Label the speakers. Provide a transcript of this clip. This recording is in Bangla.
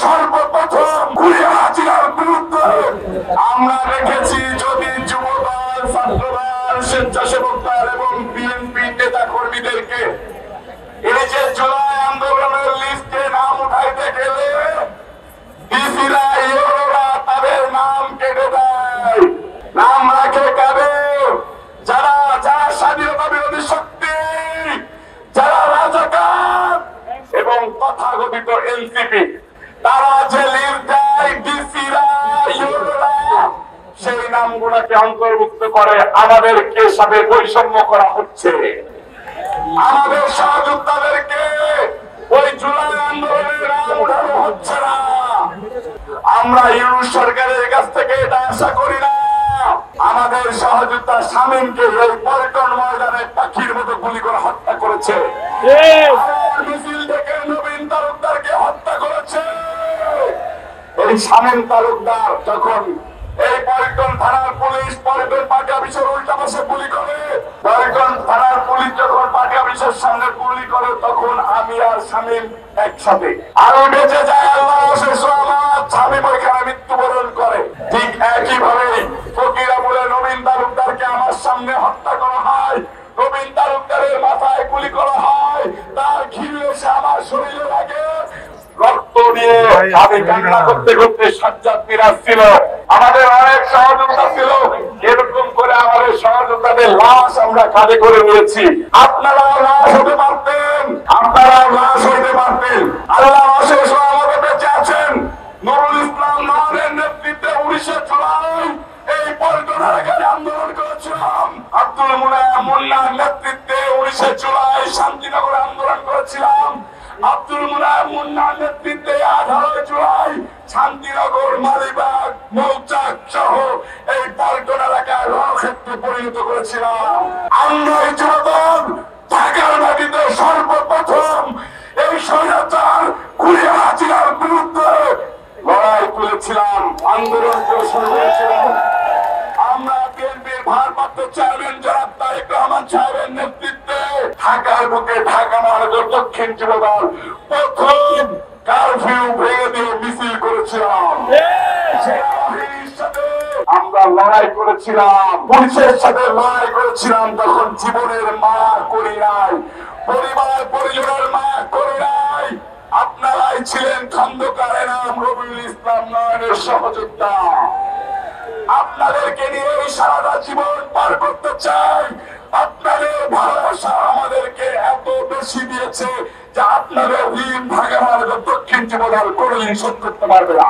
Speaker 1: সর্বপ্রথম ঘুরে হাসিনার বিরুদ্ধে আমরা দেখেছি যদি যুবদল, ছাত্রদল, স্বেচ্ছাসেবক দল এবং বিএনপি নেতা কর্মীদেরকে এই যে জুলাই আন্দোলনের লিস্টে নাম উঠাইতে গেলে ডিসিরা ইউরোরা তাদের নাম কেটে দেয়। নাম রাখে কাদের? যারা যারা স্বাধীনতা বিরোধী শক্তি, যারা রাজাকার এবং তথাকথিত এনসিপি, তারা যে লিস্ট দেয় ডিসিরা ইউরোরা, সেই নামগুলোকে অন্তর্ভুক্ত করে আমাদেরকে সাথে বৈষম্য করা হচ্ছে। আমাদের সহযোদ্ধাদেরকে ওই জুলাই আন্দোলনের নাম উঠানো হচ্ছে না। আমরা ইউরোপ সরকারের কাছ থেকে এটা আশা করি না। আমাদের সহযোদ্ধা শামীমকে এই পল্টন ময়দানে পাখির মতো গুলি করে হত্যা করেছে। মিছিল থেকে নবীন তালুকদারকে হত্যা করেছে। এই শামীম তালুকদার যখন এই পল্টন থানার পুলিশ পল্টন পার্টি অফিসের উল্টা পাশে গুলি করে, পল্টন থানার পুলিশ যখন পার্টি অফিসের সামনে গুলি করে, তখন আমি আর শামীম একসাথে আরো বেঁচে যায়। আল্লাহ অশেষ রহমত, শামীম ওইখানে মৃত্যুবরণ করে। ঠিক একই ভাবে ফকিরা বলে নবীন তালুকদারকে আমার সামনে হত্যা করা হয়। নবীন তালুকদারের মাথায় গুলি করা হয়, তার ঘিরে এসে আমার শরীরে লাগে। রক্ত নিয়ে আমি কান্না করতে করতে সাজ্জাদ মিরাজ ছিল, আমাদের অনেক সহযোদ্ধা ছিল। এরকম করে আমাদের সহযোদ্ধাদের লাশ আমরা কাঁধে করে নিয়েছি। আপনারাও লাশ হতে পারতেন, আপনারাও লাশ হতে পারতেন। আল্লাহ অশেষ রহমতে বেঁচে আছেন। নুরুল ইসলাম নওয়ানের নেতৃত্বে 19 জুলাই এই পল্টন এলাকায় আন্দোলন করেছিলাম। আব্দুল মুন্নার নেতৃত্বে 19 জুলাই শান্তিনগরে আন্দোলন করেছিলাম। আব্দুল মুন্নার নেতৃত্বে 18 জুলাই শান্তিনগর, মালিবাগ, মৌচাক সহ এই পল্টন এলাকায় রণক্ষেত্রে পরিণত করেছিলাম। আমরা এই যুবদল ঢাকার মাটিতে সর্বপ্রথম এই স্বৈরাচার ঘুরে হাসিনার বিরুদ্ধে লড়াই তুলেছিলাম, আন্দোলন শুরু করেছিলাম। আমরা বিএনপির ভারপ্রাপ্ত চেয়ারম্যান জনাব তারেক রহমান সাহেবের নেতৃত্বে ঢাকার বুকে ঢাকা মহানগর দক্ষিণ যুবদল প্রথম কারফিউ ভেঙে দিয়ে মিছিল করেছিলাম। সেনাবাহিনীর সাথে আমরা লড়াই করেছিলাম, পুলিশের সাথে লড়াই করেছিলাম। তখন জীবনের মায়া করি নাই, পরিবার পরিজনের মায়া করি নাই। আপনারাই ছিলেন খন্দকার এনাম রবিউল ইসলাম নয়নের সহযোদ্ধা। আপনাদেরকে নিয়ে সারাটা জীবন পার করতে চাই। আপনাদের ভালোবাসা আমাদেরকে এত বেশি দিয়েছে যে আপনাদের ঋণ ভাগাভাগি দক্ষিণ যুবদল কোনোদিন শোধ করতে পারবে না।